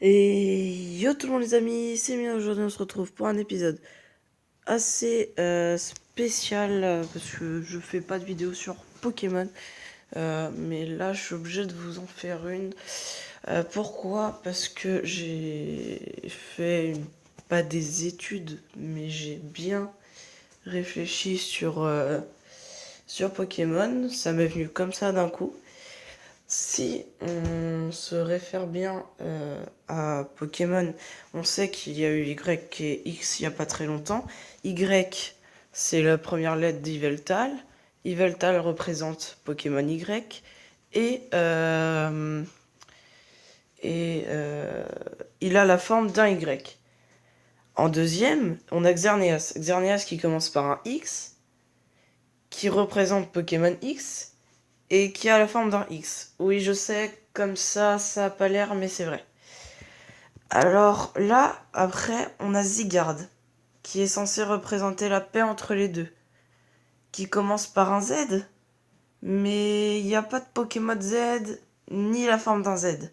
Et yo tout le monde les amis, c'est Mia. Aujourd'hui on se retrouve pour un épisode assez spécial parce que je fais pas de vidéo sur Pokémon. Mais là je suis obligé de vous en faire une. Pourquoi? Parce que j'ai fait pas des études, mais j'ai bien réfléchi sur Pokémon. Ça m'est venu comme ça d'un coup. Si on se réfère bien à Pokémon, on sait qu'il y a eu Y et X il n'y a pas très longtemps. Y, c'est la première lettre d'Yveltal. Yveltal représente Pokémon Y. Et, euh, et il a la forme d'un Y. En deuxième, on a Xerneas. Xerneas qui commence par un X, qui représente Pokémon X, et qui a la forme d'un X. Oui, je sais, comme ça a pas l'air, mais c'est vrai. Alors là, après, on a Zygarde, qui est censé représenter la paix entre les deux, qui commence par un Z, mais il n'y a pas de Pokémon Z, ni la forme d'un Z.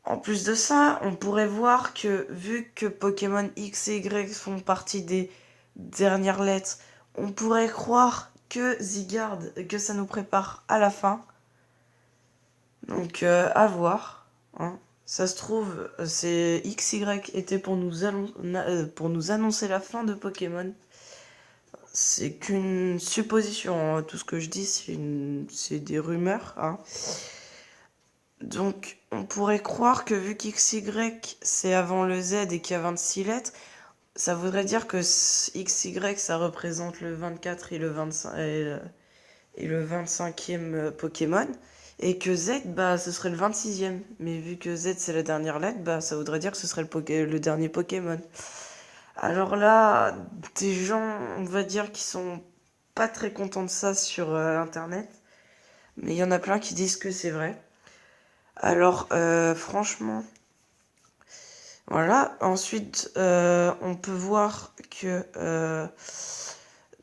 En plus de ça, on pourrait voir que, vu que Pokémon X et Y font partie des dernières lettres, on pourrait croire que Zygarde, que ça nous prépare à la fin. Donc à voir. Hein. Ça se trouve, c'est XY était pour pour nous annoncer la fin de Pokémon. C'est qu'une supposition. Hein. Tout ce que je dis, c'est des rumeurs. Hein. Donc on pourrait croire que vu qu'XY c'est avant le Z et qu'il y a 26 lettres, ça voudrait dire que XY ça représente le 24 et le 25 et le 25e Pokémon. Et que Z, bah, ce serait le 26e. Mais vu que Z, c'est la dernière lettre, bah, ça voudrait dire que ce serait le dernier Pokémon. Alors là, des gens, on va dire, qui sont pas très contents de ça sur Internet. Mais il y en a plein qui disent que c'est vrai. Alors, franchement, voilà. Ensuite, on peut voir que,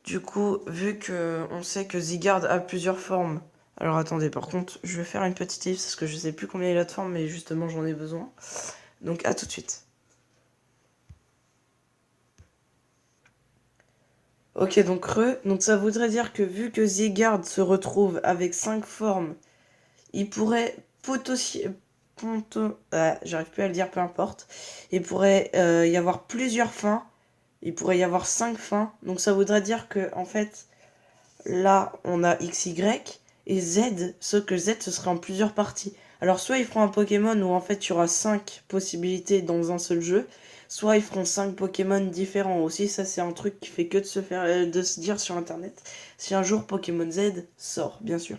du coup, vu que on sait que Zygarde a plusieurs formes. Alors attendez, par contre, je vais faire une petite liste parce que je sais plus combien il a de formes, mais justement j'en ai besoin. Donc à tout de suite. Ok, donc donc ça voudrait dire que vu que Zygarde se retrouve avec 5 formes, il pourrait potentiellement... j'arrive plus à le dire, peu importe. Il pourrait y avoir plusieurs fins. Il pourrait y avoir 5 fins. Donc ça voudrait dire que, en fait, là, on a XY et Z, sauf que Z, ce serait en plusieurs parties. Alors, soit ils feront un Pokémon où en fait il y aura 5 possibilités dans un seul jeu, soit ils feront 5 Pokémon différents aussi. Ça, c'est un truc qui fait que de se dire sur internet. Si un jour Pokémon Z sort, bien sûr.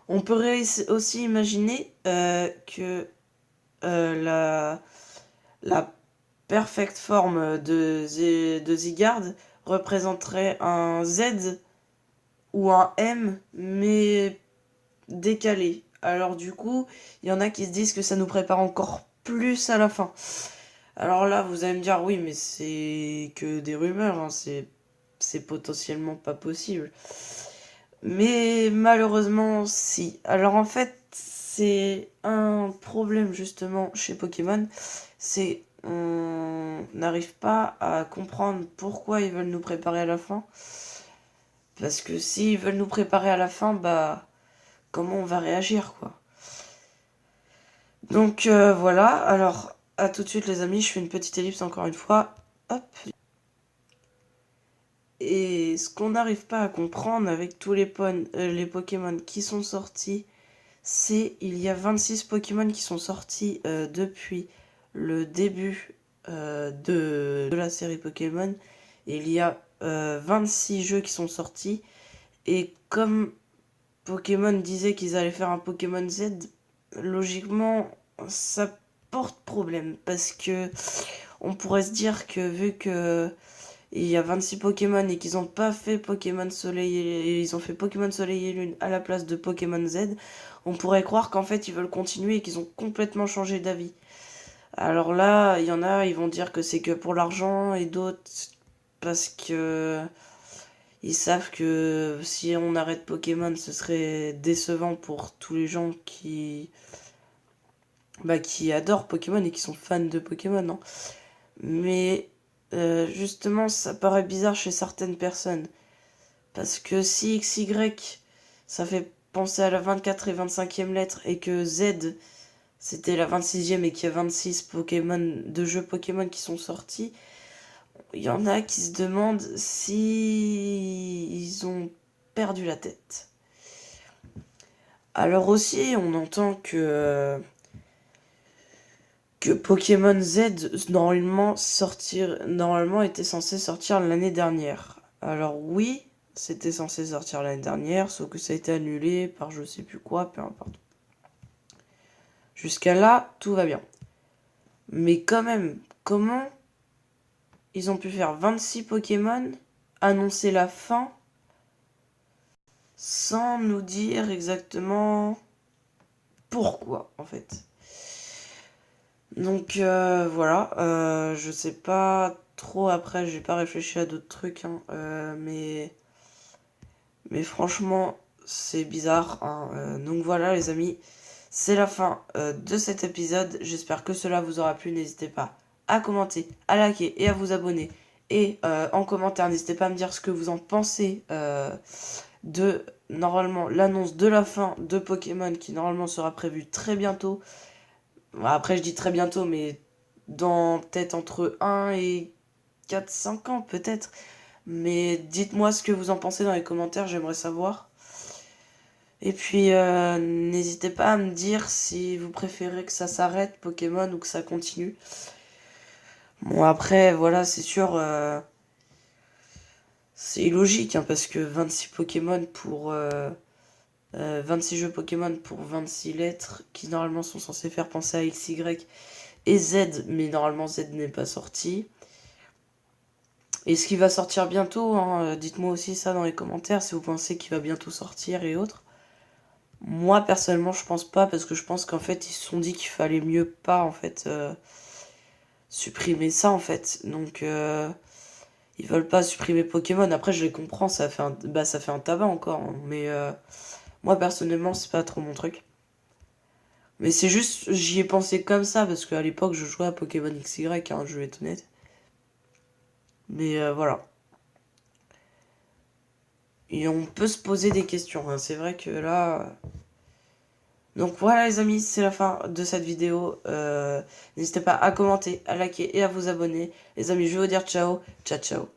On pourrait aussi imaginer que la, la perfect forme de Zygarde représenterait un Z ou un M, mais décalé. Alors du coup, il y en a qui se disent que ça nous prépare encore plus à la fin. Alors là, vous allez me dire, oui, mais c'est que des rumeurs, hein, c'est potentiellement pas possible. Mais malheureusement, si. Alors en fait, c'est un problème justement chez Pokémon, c'est on n'arrive pas à comprendre pourquoi ils veulent nous préparer à la fin. Parce que s'ils veulent nous préparer à la fin, bah comment on va réagir quoi. Donc voilà, alors à tout de suite les amis, je fais une petite ellipse encore une fois. Hop. Et ce qu'on n'arrive pas à comprendre avec tous les Pokémon qui sont sortis, c'est il y a 26 Pokémon qui sont sortis depuis le début de la série Pokémon. Et il y a 26 jeux qui sont sortis. Et comme Pokémon disait qu'ils allaient faire un Pokémon Z, logiquement, ça porte problème. Parce que on pourrait se dire que vu que il y a 26 Pokémon et qu'ils ont pas fait Pokémon Soleil et ils ont fait Pokémon Soleil et Lune à la place de Pokémon Z, on pourrait croire qu'en fait ils veulent continuer et qu'ils ont complètement changé d'avis. Alors là, il y en a, ils vont dire que c'est que pour l'argent et d'autres parce que ils savent que si on arrête Pokémon, ce serait décevant pour tous les gens qui adorent Pokémon et qui sont fans de Pokémon, hein. Mais justement, ça paraît bizarre chez certaines personnes. Parce que si XY, ça fait penser à la 24 et 25e lettre, et que Z, c'était la 26e et qu'il y a 26 Pokémon de jeux Pokémon qui sont sortis, il y en a qui se demandent si ils ont perdu la tête. Alors aussi, on entend que Pokémon Z normalement était censé sortir l'année dernière. Alors oui, c'était censé sortir l'année dernière, sauf que ça a été annulé par je sais plus quoi, peu importe. Jusqu'à là, tout va bien. Mais quand même, comment ils ont pu faire 26 Pokémon, annoncer la fin, sans nous dire exactement pourquoi, en fait. Donc voilà, je sais pas trop après, j'ai pas réfléchi à d'autres trucs, hein, mais franchement, c'est bizarre, hein. Donc voilà les amis, c'est la fin de cet épisode. J'espère que cela vous aura plu. N'hésitez pas à commenter, à liker et à vous abonner. Et en commentaire, n'hésitez pas à me dire ce que vous en pensez de normalement l'annonce de la fin de Pokémon qui normalement sera prévue très bientôt. Après, je dis très bientôt, mais dans peut-être entre 1 et 4-5 ans, peut-être. Mais dites-moi ce que vous en pensez dans les commentaires, j'aimerais savoir. Et puis, n'hésitez pas à me dire si vous préférez que ça s'arrête, Pokémon, ou que ça continue. Bon, après, voilà, c'est sûr, c'est illogique, hein, parce que 26 Pokémon pour... 26 jeux Pokémon pour 26 lettres, qui normalement sont censés faire penser à XY et Z, mais normalement Z n'est pas sorti. Et ce qui va sortir bientôt, hein, dites-moi aussi ça dans les commentaires si vous pensez qu'il va bientôt sortir et autres. Moi personnellement je pense pas, parce que je pense qu'en fait ils se sont dit qu'il fallait mieux pas en fait supprimer ça en fait. Donc ils veulent pas supprimer Pokémon. Après je les comprends, ça fait un tabac encore, hein, mais moi personnellement c'est pas trop mon truc. Mais c'est juste, j'y ai pensé comme ça, parce qu'à l'époque je jouais à Pokémon XY, hein, je vais être honnête. Mais voilà. Et on peut se poser des questions, hein. C'est vrai que là... Donc voilà les amis, c'est la fin de cette vidéo. N'hésitez pas à commenter, à liker et à vous abonner. Les amis, je vais vous dire ciao, ciao ciao.